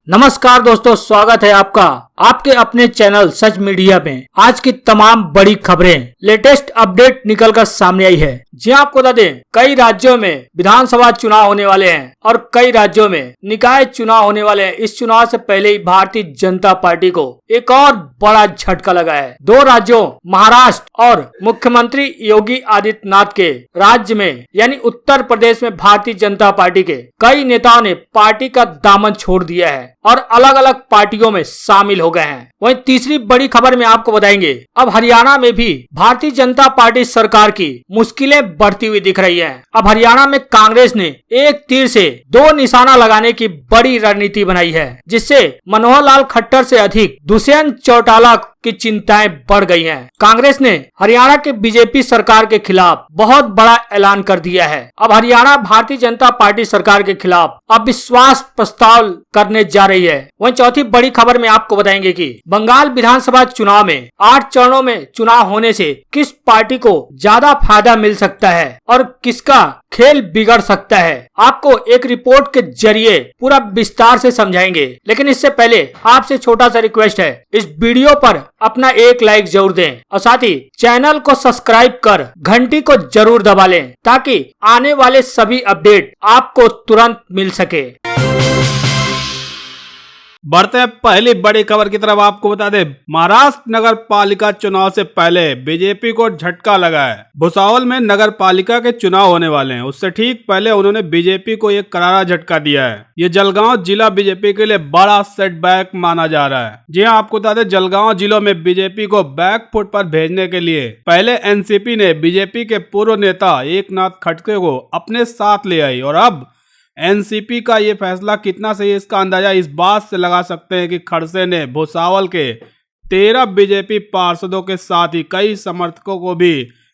नमस्कार दोस्तों, स्वागत है आपका आपके अपने चैनल सच मीडिया में। आज की तमाम बड़ी खबरें, लेटेस्ट अपडेट निकलकर सामने आई है। जी आपको बता दें, कई राज्यों में विधानसभा चुनाव होने वाले हैं और कई राज्यों में निकाय चुनाव होने वाले हैं। इस चुनाव से पहले ही भारतीय जनता पार्टी को एक और बड़ा झटका लगा है। दो राज्यों महाराष्ट्र और मुख्यमंत्री योगी आदित्यनाथ के राज्य में यानी उत्तर प्रदेश में भारतीय जनता पार्टी के कई नेताओं ने पार्टी का दामन छोड़ दिया है और अलग अलग पार्टियों में शामिल हो गए हैं। वहीं तीसरी बड़ी खबर में आपको बताएंगे, अब हरियाणा में भी भारतीय जनता पार्टी सरकार की मुश्किलें बढ़ती हुई दिख रही हैं। अब हरियाणा में कांग्रेस ने एक तीर से दो निशाना लगाने की बड़ी रणनीति बनाई है, जिससे मनोहर लाल खट्टर से अधिक दुष्यंत चौटाला की चिंताएं बढ़ गई हैं। कांग्रेस ने हरियाणा के बीजेपी सरकार के खिलाफ बहुत बड़ा ऐलान कर दिया है। अब हरियाणा भारतीय जनता पार्टी सरकार के खिलाफ अविश्वास प्रस्ताव करने जा रही है। वहीं चौथी बड़ी खबर में आपको बताएंगे कि बंगाल विधानसभा चुनाव में 8 चरणों में चुनाव होने से किस पार्टी को ज्यादा फायदा मिल सकता है और किसका खेल बिगड़ सकता है, आपको एक रिपोर्ट के जरिए पूरा विस्तार से समझाएंगे। लेकिन इससे पहले आपसे छोटा सा रिक्वेस्ट है, इस वीडियो पर अपना एक लाइक जरूर दें और साथ ही चैनल को सब्सक्राइब कर घंटी को जरूर दबा लें, ताकि आने वाले सभी अपडेट आपको तुरंत मिल सके। बढ़ते हैं पहली बड़ी खबर की तरफ। आपको बता दें, महाराष्ट्र नगर पालिका चुनाव से पहले बीजेपी को झटका लगा है। भुसावल में नगर पालिका के चुनाव होने वाले हैं, उससे ठीक पहले उन्होंने बीजेपी को एक करारा झटका दिया है। ये जलगांव जिला बीजेपी के लिए बड़ा सेटबैक माना जा रहा है। जी हाँ, आपको बता दें, जलगांव जिलों में बीजेपी को बैक फुट पर भेजने के लिए पहले एनसीपी ने बीजेपी के पूर्व नेता एकनाथ खड़गे को अपने साथ ले आई, और अब एनसीपी का ये फैसला कितना सही है इसका अंदाजा इस बात से लगा सकते हैं कि खड़से ने भुसावल के 13 बीजेपी पार्षदों के साथ ही कई समर्थकों को भी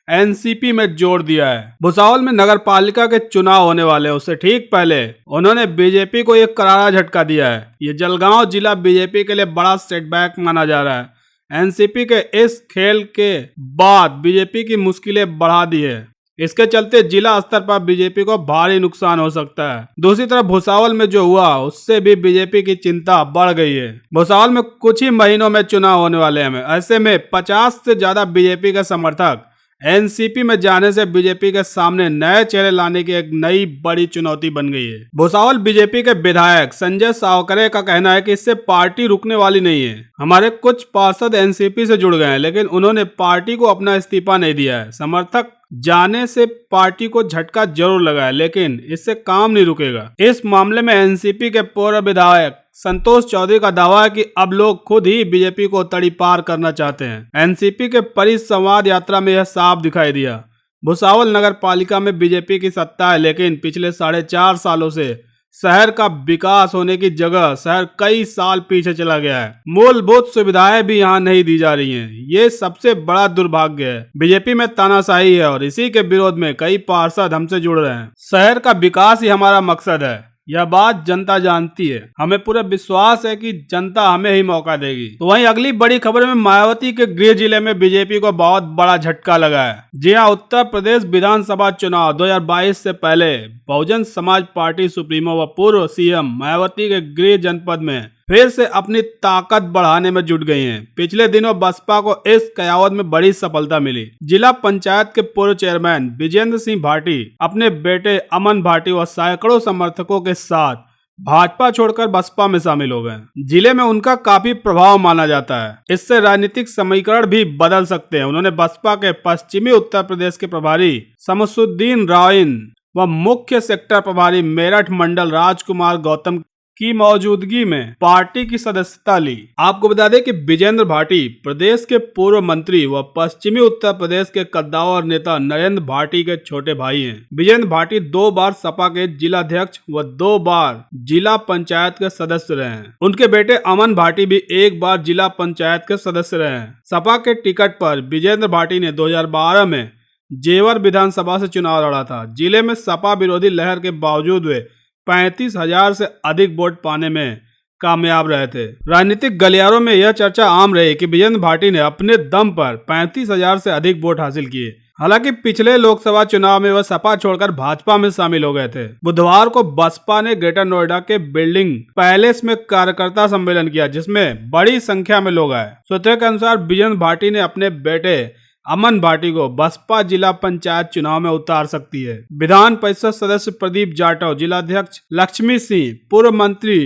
एनसीपी में जोड़ दिया है। भुसावल में नगर पालिका के चुनाव होने वाले, उससे ठीक पहले उन्होंने बीजेपी को एक करारा झटका दिया है। ये जलगांव जिला बीजेपी के लिए बड़ा सेटबैक माना जा रहा है। एनसीपी के इस खेल के बाद बीजेपी की मुश्किलें बढ़ा दी है। इसके चलते जिला स्तर पर बीजेपी को भारी नुकसान हो सकता है। दूसरी तरफ भुसावल में जो हुआ उससे भी बीजेपी की चिंता बढ़ गई है। भुसावल में कुछ ही महीनों में चुनाव होने वाले हैं। ऐसे में 50 से ज्यादा बीजेपी के समर्थक एनसीपी में जाने से बीजेपी के सामने नए चेहरे लाने की एक नई बड़ी चुनौती बन गई है। भुसावल बीजेपी के विधायक संजय सावकरे का कहना है कि इससे पार्टी रुकने वाली नहीं है। हमारे कुछ पार्षद एनसीपी से जुड़ गए हैं, लेकिन उन्होंने पार्टी को अपना इस्तीफा नहीं दिया है। समर्थक जाने से पार्टी को झटका जरूर लगा है, लेकिन इससे काम नहीं रुकेगा। इस मामले में एनसीपी के पूर्व विधायक संतोष चौधरी का दावा है कि अब लोग खुद ही बीजेपी को तड़ी पार करना चाहते हैं। एनसीपी के परिसंवाद यात्रा में यह साफ दिखाई दिया। भुसावल नगर पालिका में बीजेपी की सत्ता है, लेकिन पिछले 4.5 सालों से शहर का विकास होने की जगह शहर कई साल पीछे चला गया है। मूलभूत सुविधाएं भी यहाँ नहीं दी जा रही हैं। ये सबसे बड़ा दुर्भाग्य है। बीजेपी में तानाशाही है और इसी के विरोध में कई पार्षद हमसे जुड़ रहे हैं। शहर का विकास ही हमारा मकसद है, यह बात जनता जानती है। हमें पूरा विश्वास है कि जनता हमें ही मौका देगी। तो वहीं अगली बड़ी खबर में मायावती के गृह जिले में बीजेपी को बहुत बड़ा झटका लगा है। जी हां, उत्तर प्रदेश विधानसभा चुनाव 2022 से पहले बहुजन समाज पार्टी सुप्रीमो व पूर्व सीएम मायावती के गृह जनपद में फिर से अपनी ताकत बढ़ाने में जुट गई हैं। पिछले दिनों बसपा को इस कयावत में बड़ी सफलता मिली। जिला पंचायत के पूर्व चेयरमैन विजेंद्र सिंह भाटी अपने बेटे अमन भाटी व सैकड़ों समर्थकों के साथ भाजपा छोड़कर बसपा में शामिल हो गए। जिले में उनका काफी प्रभाव माना जाता है। इससे राजनीतिक समीकरण भी बदल सकते हैं। उन्होंने बसपा के पश्चिमी उत्तर प्रदेश के प्रभारी शमसुद्दीन राइन व मुख्य सेक्टर प्रभारी मेरठ मंडल राजकुमार गौतम की मौजूदगी में पार्टी की सदस्यता ली। आपको बता दें कि विजेंद्र भाटी प्रदेश के पूर्व मंत्री व पश्चिमी उत्तर प्रदेश के कद्दावर नेता नरेंद्र भाटी के छोटे भाई हैं। विजेंद्र भाटी 2 बार सपा के जिलाध्यक्ष व 2 बार जिला पंचायत के सदस्य रहे हैं। उनके बेटे अमन भाटी भी 1 बार जिला पंचायत के सदस्य रहे हैं। सपा के टिकट पर विजेंद्र भाटी ने 2012 में जेवर विधानसभा से चुनाव लड़ा था। जिले में सपा विरोधी लहर के बावजूद वे 35,000 से अधिक वोट पाने में कामयाब रहे थे। राजनीतिक गलियारों में यह चर्चा आम रही कि विजेंद्र भाटी ने अपने दम पर 35,000 से अधिक वोट हासिल किए। हालांकि पिछले लोकसभा चुनाव में वह सपा छोड़कर भाजपा में शामिल हो गए थे। बुधवार को बसपा ने ग्रेटर नोएडा के बिल्डिंग पैलेस में कार्यकर्ता सम्मेलन किया, जिसमें बड़ी संख्या में लोग आए। सूत्रों के अनुसार बिजन भाटी ने अपने बेटे अमन भाटी को बसपा जिला पंचायत चुनाव में उतार सकती है। विधान परिषद सदस्य प्रदीप जाटव, जिलाध्यक्ष लक्ष्मी सिंह, पूर्व मंत्री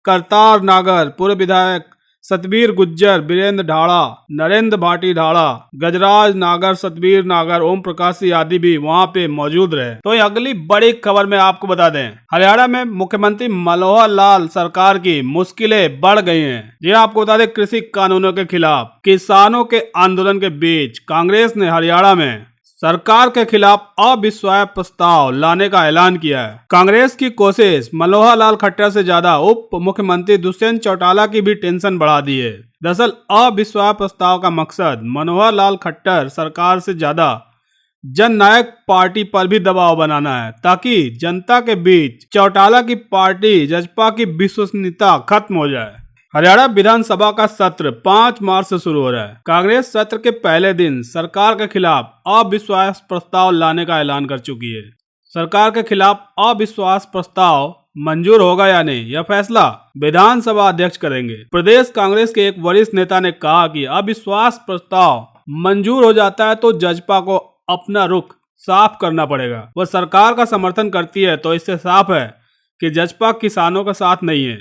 करतार नागर, पूर्व विधायक सतबीर गुज्जर, वीरेंद्र ढाड़ा, नरेंद्र भाटी ढाड़ा, गजराज नागर, सतबीर नागर, ओम प्रकाश सिंह आदि भी वहां पे मौजूद रहे। तो अगली बड़ी खबर में आपको बता दें, हरियाणा में मुख्यमंत्री मनोहर लाल सरकार की मुश्किलें बढ़ गई हैं। जी आपको बता दें, कृषि कानूनों के खिलाफ किसानों के आंदोलन के बीच कांग्रेस ने हरियाणा में सरकार के खिलाफ अविश्वास प्रस्ताव लाने का ऐलान किया है। कांग्रेस की कोशिश मनोहर लाल खट्टर से ज्यादा उप मुख्यमंत्री दुष्यंत चौटाला की भी टेंशन बढ़ा दी है। दरअसल अविश्वास प्रस्ताव का मकसद मनोहर लाल खट्टर सरकार से ज्यादा जननायक पार्टी पर भी दबाव बनाना है, ताकि जनता के बीच चौटाला की पार्टी जजपा की विश्वसनीयता खत्म हो जाए। हरियाणा विधानसभा का सत्र 5 मार्च से शुरू हो रहा है। कांग्रेस सत्र के पहले दिन सरकार के खिलाफ अविश्वास प्रस्ताव लाने का ऐलान कर चुकी है। सरकार के खिलाफ अविश्वास प्रस्ताव मंजूर होगा या नहीं, यह फैसला विधानसभा अध्यक्ष करेंगे। प्रदेश कांग्रेस के एक वरिष्ठ नेता ने कहा कि अविश्वास प्रस्ताव मंजूर हो जाता है तो जजपा को अपना रुख साफ करना पड़ेगा। वह सरकार का समर्थन करती है तो इससे साफ है कि जजपा किसानों का साथ नहीं है।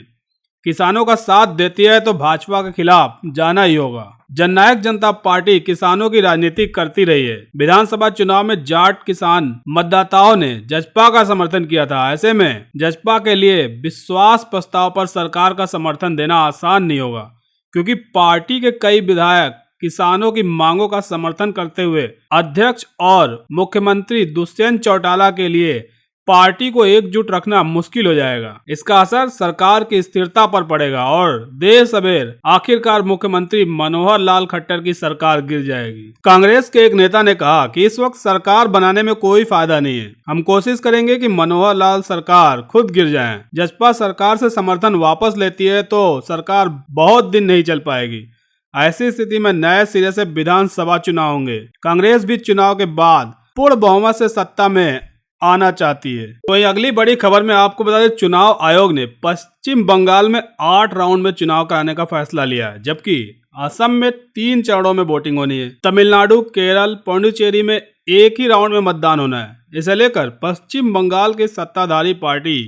किसानों का साथ देती है तो भाजपा के खिलाफ जाना ही होगा। जननायक जनता पार्टी किसानों की राजनीति करती रही है। विधानसभा चुनाव में जाट किसान मतदाताओं ने जजपा का समर्थन किया था। ऐसे में जजपा के लिए विश्वास प्रस्ताव पर सरकार का समर्थन देना आसान नहीं होगा, क्योंकि पार्टी के कई विधायक किसानों की मांगों का समर्थन करते हुए अध्यक्ष और मुख्यमंत्री दुष्यंत चौटाला के लिए पार्टी को एकजुट रखना मुश्किल हो जाएगा। इसका असर सरकार की स्थिरता पर पड़ेगा और देर सबेर आखिरकार मुख्यमंत्री मनोहर लाल खट्टर की सरकार गिर जाएगी। कांग्रेस के एक नेता ने कहा कि इस वक्त सरकार बनाने में कोई फायदा नहीं है। हम कोशिश करेंगे कि मनोहर लाल सरकार खुद गिर जाए। जजपा सरकार से समर्थन वापस लेती है तो सरकार बहुत दिन नहीं चल पाएगी। ऐसी स्थिति में नए सिरे से विधानसभा चुनाव होंगे। कांग्रेस भी चुनाव के बाद पूर्ण बहुमत से सत्ता में आना चाहती है। तो ये अगली बड़ी खबर में आपको बता दें, चुनाव आयोग ने पश्चिम बंगाल में 8 राउंड में चुनाव कराने का फैसला लिया है, जबकि असम में 3 चरणों में वोटिंग होनी है। तमिलनाडु, केरल, पौंडुचेरी में एक ही राउंड में मतदान होना है। इसे लेकर पश्चिम बंगाल की सत्ताधारी पार्टी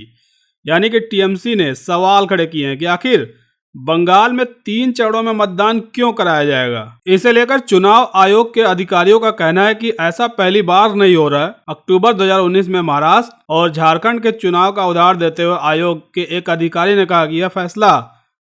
यानी कि टीएमसी ने सवाल खड़े किए हैं कि आखिर बंगाल में 3 चरणों में मतदान क्यों कराया जाएगा। इसे लेकर चुनाव आयोग के अधिकारियों का कहना है कि ऐसा पहली बार नहीं हो रहा है। अक्टूबर 2019 में महाराष्ट्र और झारखंड के चुनाव का उदाहरण देते हुए आयोग के एक अधिकारी ने कहा कि यह फैसला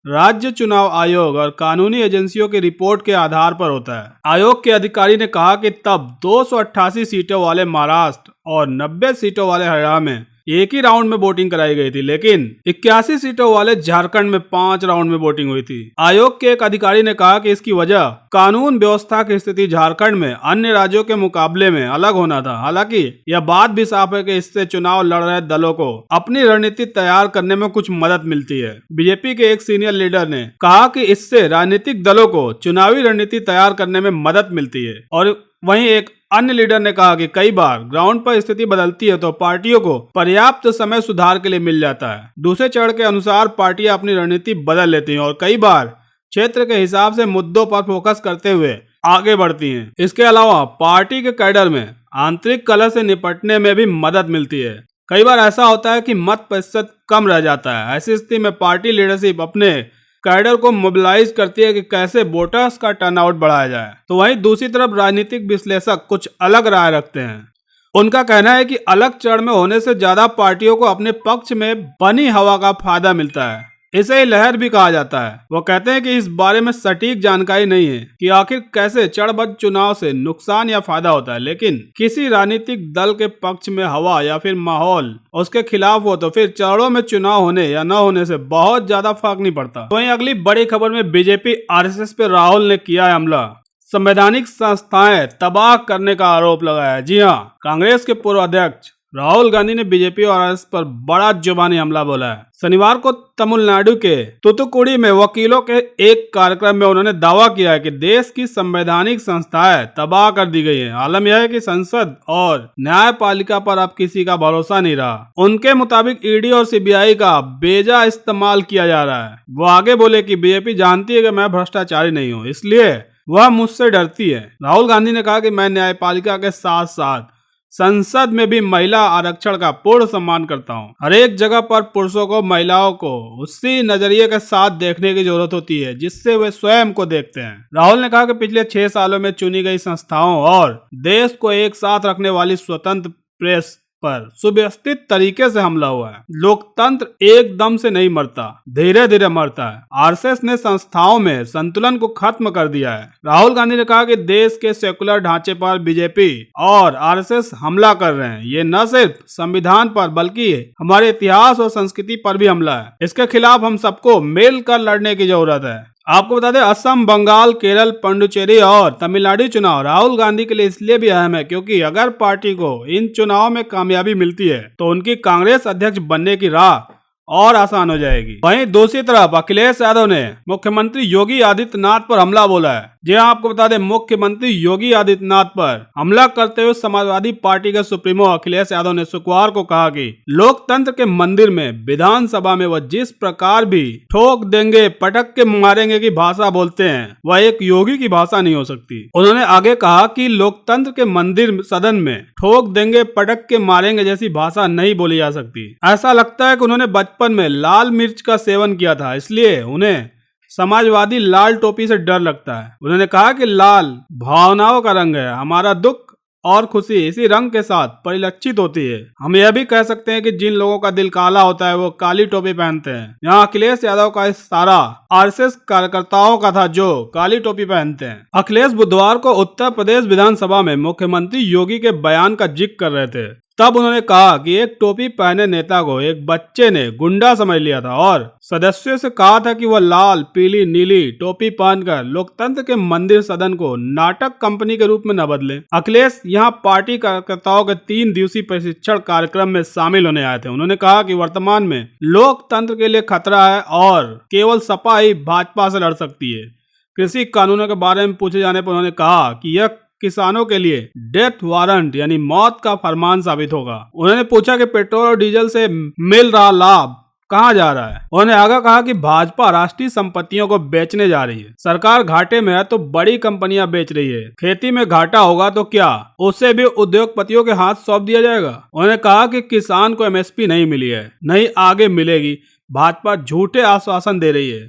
राज्य चुनाव आयोग और कानूनी एजेंसियों की रिपोर्ट के आधार पर होता है। आयोग के अधिकारी ने कहा कि तब 288 सीटों वाले महाराष्ट्र और 90 सीटों वाले हरियाणा में एक ही राउंड में वोटिंग कराई गई थी, लेकिन 81 सीटों वाले झारखंड में 5 राउंड में वोटिंग हुई थी। आयोग के एक अधिकारी ने कहा कि इसकी वजह कानून व्यवस्था की स्थिति झारखंड में अन्य राज्यों के मुकाबले में अलग होना था। हालांकि यह बात भी साफ है कि इससे चुनाव लड़ रहे दलों को अपनी रणनीति तैयार करने में कुछ मदद मिलती है। बीजेपी के एक सीनियर लीडर ने कहा कि इससे राजनीतिक दलों को चुनावी रणनीति तैयार करने में मदद मिलती है। और वहीं एक अन्य लीडर ने कहा कि कई बार ग्राउंड पर स्थिति बदलती है तो पार्टियों को पर्याप्त समय सुधार के लिए मिल जाता है। दूसरे चरण के अनुसार पार्टियां अपनी रणनीति बदल लेती हैं और कई बार क्षेत्र के हिसाब से मुद्दों पर फोकस करते हुए आगे बढ़ती हैं। इसके अलावा पार्टी के कैडर में आंतरिक कलह से निपटने में भी मदद मिलती है। कई बार ऐसा होता है कि मत प्रतिशत कम रह जाता है। ऐसी स्थिति में पार्टी लीडरशिप अपने कैडर को मोबिलाइज करती है कि कैसे वोटर्स का टर्नआउट बढ़ाया जाए। तो वहीं दूसरी तरफ राजनीतिक विश्लेषक कुछ अलग राय रखते हैं। उनका कहना है कि अलग चरण में होने से ज्यादा पार्टियों को अपने पक्ष में बनी हवा का फायदा मिलता है। इसे लहर भी कहा जाता है। वो कहते हैं कि इस बारे में सटीक जानकारी नहीं है कि आखिर कैसे चरणबद्ध चुनाव से नुकसान या फायदा होता है, लेकिन किसी राजनीतिक दल के पक्ष में हवा या फिर माहौल उसके खिलाफ हो तो फिर चरणों में चुनाव होने या न होने से बहुत ज्यादा फर्क नहीं पड़ता। वहीं अगली बड़ी खबर में बीजेपी आरएसएस पे राहुल ने किया है हमला, संवैधानिक संस्थाएं तबाह करने का आरोप लगाया। जी हाँ, कांग्रेस के पूर्व अध्यक्ष राहुल गांधी ने बीजेपी और आरएसएस पर बड़ा जुबानी हमला बोला है। शनिवार को तमिलनाडु के तूतुकुड़ी में वकीलों के एक कार्यक्रम में उन्होंने दावा किया है कि देश की संवैधानिक संस्थाएं तबाह कर दी गई हैं। आलम यह है कि संसद और न्यायपालिका पर अब किसी का भरोसा नहीं रहा। उनके मुताबिक ईडी और सीबीआई का बेजा इस्तेमाल किया जा रहा है। वो आगे बोले कि बीजेपी जानती है कि मैं भ्रष्टाचारी नहीं हूँ, इसलिए वह मुझसे डरती है। राहुल गांधी ने कहा कि मैं न्यायपालिका के साथ साथ संसद में भी महिला आरक्षण का पूर्ण सम्मान करता हूं। हर एक जगह पर पुरुषों को महिलाओं को उसी नजरिए के साथ देखने की जरूरत होती है जिससे वे स्वयं को देखते हैं। राहुल ने कहा कि पिछले 6 सालों में चुनी गई संस्थाओं और देश को एक साथ रखने वाली स्वतंत्र प्रेस पर सुव्यवस्थित तरीके से हमला हुआ है। लोकतंत्र एकदम से नहीं मरता, धीरे धीरे मरता है। आरएसएस ने संस्थाओं में संतुलन को खत्म कर दिया है। राहुल गांधी ने कहा कि देश के सेकुलर ढांचे पर बीजेपी और आरएसएस हमला कर रहे हैं। ये न सिर्फ संविधान पर बल्कि हमारे इतिहास और संस्कृति पर भी हमला है। इसके खिलाफ हम सबको मिलकर लड़ने की जरूरत है। आपको बता दें, असम, बंगाल, केरल, पुडुचेरी और तमिलनाडु चुनाव राहुल गांधी के लिए इसलिए भी अहम है क्योंकि अगर पार्टी को इन चुनावों में कामयाबी मिलती है तो उनकी कांग्रेस अध्यक्ष बनने की राह और आसान हो जाएगी। वहीं दूसरी तरफ अखिलेश यादव ने मुख्यमंत्री योगी आदित्यनाथ पर हमला बोला है। जी हाँ, आपको बता दें, मुख्यमंत्री योगी आदित्यनाथ पर हमला करते हुए समाजवादी पार्टी के सुप्रीमो अखिलेश यादव ने शुक्रवार को कहा कि लोकतंत्र के मंदिर में विधानसभा में वह जिस प्रकार भी ठोक देंगे, पटक के मारेंगे की भाषा बोलते हैं वह एक योगी की भाषा नहीं हो सकती। उन्होंने आगे कहा कि लोकतंत्र के मंदिर सदन में ठोक देंगे, पटक के मारेंगे जैसी भाषा नहीं बोली जा सकती। ऐसा लगता है कि उन्होंने बचपन में लाल मिर्च का सेवन किया था, इसलिए उन्हें समाजवादी लाल टोपी से डर लगता है। उन्होंने कहा कि लाल भावनाओं का रंग है, हमारा दुख और खुशी इसी रंग के साथ परिलक्षित होती है। हम यह भी कह सकते हैं कि जिन लोगों का दिल काला होता है वो काली टोपी पहनते हैं। यहाँ अखिलेश यादव का इशारा आरएसएस कार्यकर्ताओं का था जो काली टोपी पहनते हैं। अखिलेश बुधवार को उत्तर प्रदेश विधानसभा में मुख्यमंत्री योगी के बयान का जिक्र कर रहे थे। तब उन्होंने कहा कि एक टोपी पहने नेता को एक बच्चे ने गुंडा समझ लिया था और सदस्यों से कहा था कि वह लाल, पीली, नीली टोपी पहनकर लोकतंत्र के मंदिर सदन को नाटक कंपनी के रूप में न बदले। अखिलेश यहां पार्टी कार्यकर्ताओं के 3 दिवसीय प्रशिक्षण कार्यक्रम में शामिल होने आए थे। उन्होंने कहा कि वर्तमान में लोकतंत्र के लिए खतरा है और केवल सपा ही भाजपा से लड़ सकती है। कृषि कानूनों के बारे में पूछे जाने पर उन्होंने कहा कि यह किसानों के लिए डेथ वारंट यानी मौत का फरमान साबित होगा। उन्होंने पूछा कि पेट्रोल और डीजल से मिल रहा लाभ कहां जा रहा है। उन्होंने आगे कहा कि भाजपा राष्ट्रीय संपत्तियों को बेचने जा रही है। सरकार घाटे में है तो बड़ी कंपनियां बेच रही है। खेती में घाटा होगा तो क्या उसे भी उद्योगपतियों के हाथ सौंप दिया जाएगा। उन्होंने कहा कि किसान को एमएसपी नहीं मिली है, नहीं आगे मिलेगी। भाजपा झूठे आश्वासन दे रही है।